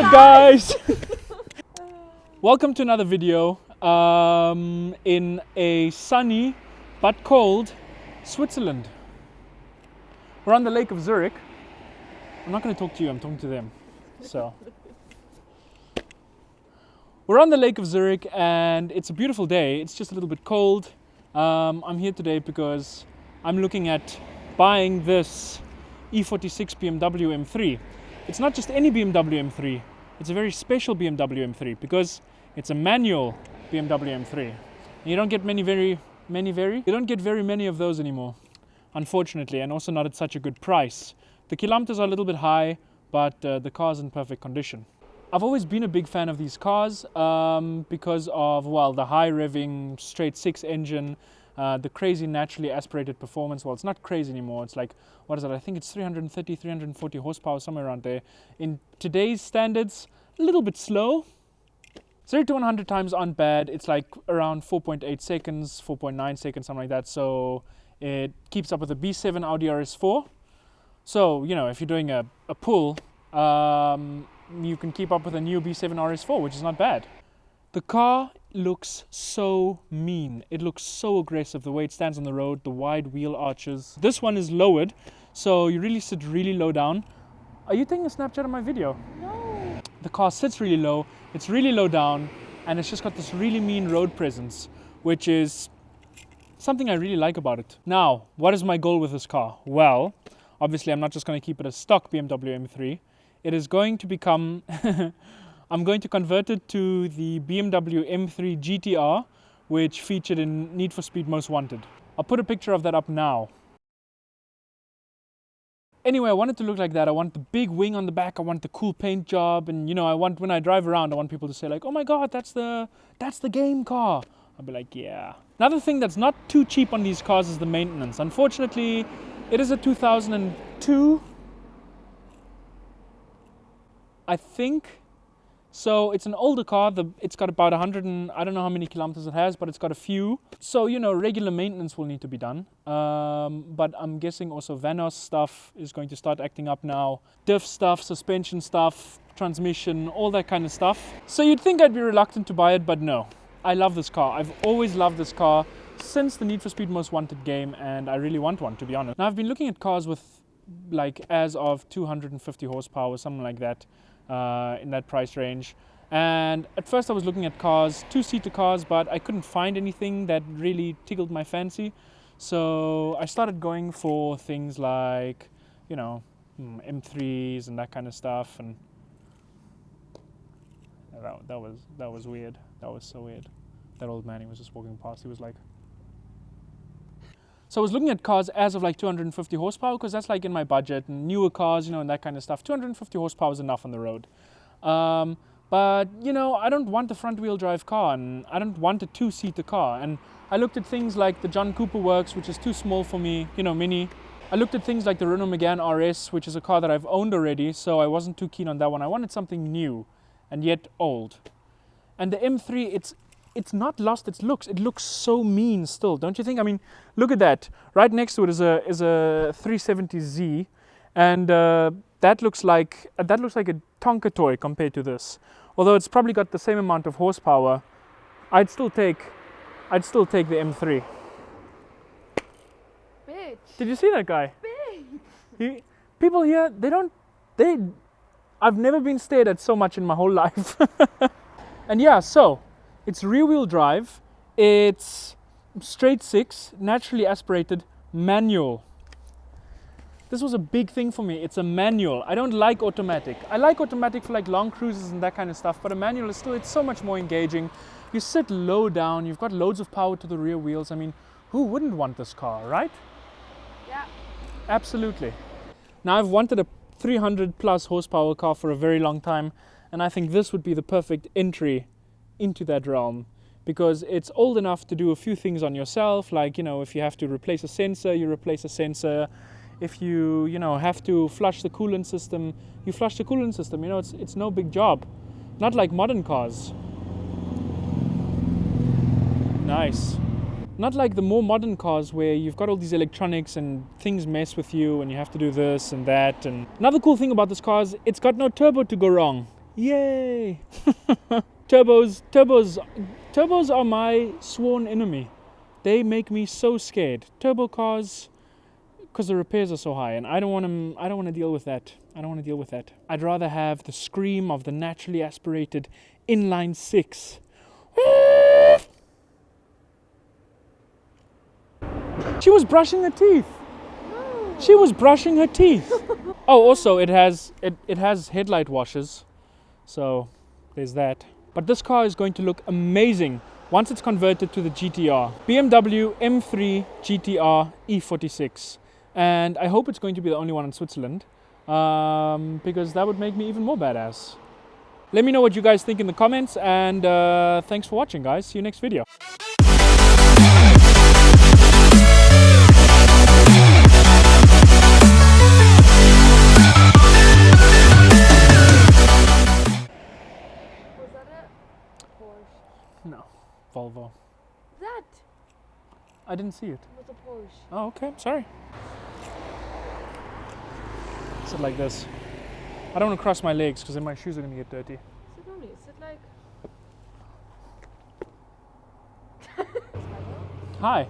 up, guys? Welcome to another video in a sunny but cold Switzerland. We're on the Lake of Zurich. I'm not going to talk to you, I'm talking to them. So, we're on the Lake of Zurich and it's a beautiful day. It's just a little bit cold. I'm here today because I'm looking at buying this E46 BMW M3. It's not just any BMW M3. It's a very special BMW M3 because it's a manual BMW M3. You don't get very many of those anymore, unfortunately, and also not at such a good price. The kilometers are a little bit high, but the car's in perfect condition. I've always been a big fan of these cars because of, well, the high revving straight six engine, the crazy naturally aspirated performance. Well, it's not crazy anymore. It's like, what is it? I think it's 330, 340 horsepower, somewhere around there. In today's standards, a little bit slow. 0 to 100 times aren't bad. It's like around 4.8 seconds, 4.9 seconds, something like that. So it keeps up with the B7 Audi RS4. So, you know, if you're doing a pull, you can keep up with a new B7 RS4, which is not bad. The car looks so mean. It looks so aggressive, the way it stands on the road, the wide wheel arches. This one is lowered, so you really sit really low down. Are you taking a Snapchat of my video? No. The car sits really low, it's really low down, and it's just got this really mean road presence, which is something I really like about it. Now, what is my goal with this car? Well, obviously I'm not just going to keep it a stock BMW M3. It is going to become, I'm going to convert it to the BMW M3 GTR, which featured in Need for Speed Most Wanted. I'll put a picture of that up now. Anyway, I want it to look like that. I want the big wing on the back. I want the cool paint job. And, you know, I want, when I drive around, I want people to say like, oh my God, that's the game car. I'll be like, yeah. Another thing that's not too cheap on these cars is the maintenance. Unfortunately, it is a 2002, I think. So it's an older car. It's got about 100 and I don't know how many kilometers it has, but it's got a few. So, you know, regular maintenance will need to be done. But I'm guessing also Vanos stuff is going to start acting up now. Diff stuff, suspension stuff, transmission, all that kind of stuff. So you'd think I'd be reluctant to buy it, but no. I love this car. I've always loved this car since the Need for Speed Most Wanted game, and I really want one, to be honest. Now I've been looking at cars with like as of 250 horsepower, something like that. In that price range, and at first I was looking at cars, two-seater cars, but I couldn't find anything that really tickled my fancy, so I started going for things like, you know, M3s and that kind of stuff, and that was weird. That was so weird. That old man, he was just walking past, he was like, so I was looking at cars as of like 250 horsepower because that's like in my budget, and newer cars, you know, and that kind of stuff. 250 horsepower is enough on the road. But, you know, I don't want a front wheel drive car, and I don't want a two-seater car. And I looked at things like the John Cooper Works, which is too small for me, you know, mini. I looked at things like the Renault Megane RS, which is a car that I've owned already, so I wasn't too keen on that one. I wanted something new and yet old. And the M3, it's not lost its looks. It looks so mean still, don't you think? I mean, look at that. Right next to it is a 370Z, and that looks like a Tonka toy compared to this. Although it's probably got the same amount of horsepower, I'd still take the M3. Bitch. Did you see that guy? Bitch. People here, I've never been stared at so much in my whole life. And yeah, so it's rear-wheel drive, it's straight six, naturally aspirated, manual. This was a big thing for me. It's a manual. I don't like automatic. I like automatic for like long cruises and that kind of stuff, but a manual is still, it's so much more engaging. You sit low down, you've got loads of power to the rear wheels. I mean, who wouldn't want this car, right? Yeah. Absolutely. Now I've wanted a 300 plus horsepower car for a very long time, and I think this would be the perfect entry into that realm because it's old enough to do a few things on yourself, like, you know, if you have to replace a sensor, you replace a sensor. If you know, have to flush the coolant system, you flush the coolant system. You know, it's no big job. Not like modern cars. Nice. Not like the more modern cars where you've got all these electronics and things mess with you and you have to do this and that. And another cool thing about this car is it's got no turbo to go wrong. Yay! Turbos are my sworn enemy. They make me so scared. Turbo cars, because the repairs are so high, and I don't want to deal with that. I don't want to deal with that. I'd rather have the scream of the naturally aspirated inline six. She was brushing her teeth. She was brushing her teeth. Oh, also it has headlight washers, so there's that. But this car is going to look amazing once it's converted to the GTR. BMW M3 GTR E46. And I hope it's going to be the only one in Switzerland, because that would make me even more badass. Let me know what you guys think in the comments, and thanks for watching, guys. See you next video. Was that a Porsche? No, Volvo. That I didn't see it. was a Porsche. Oh, okay, sorry. Sit like this. I don't want to cross my legs because then my shoes are going to get dirty. Sit on me. Sit like. Hi.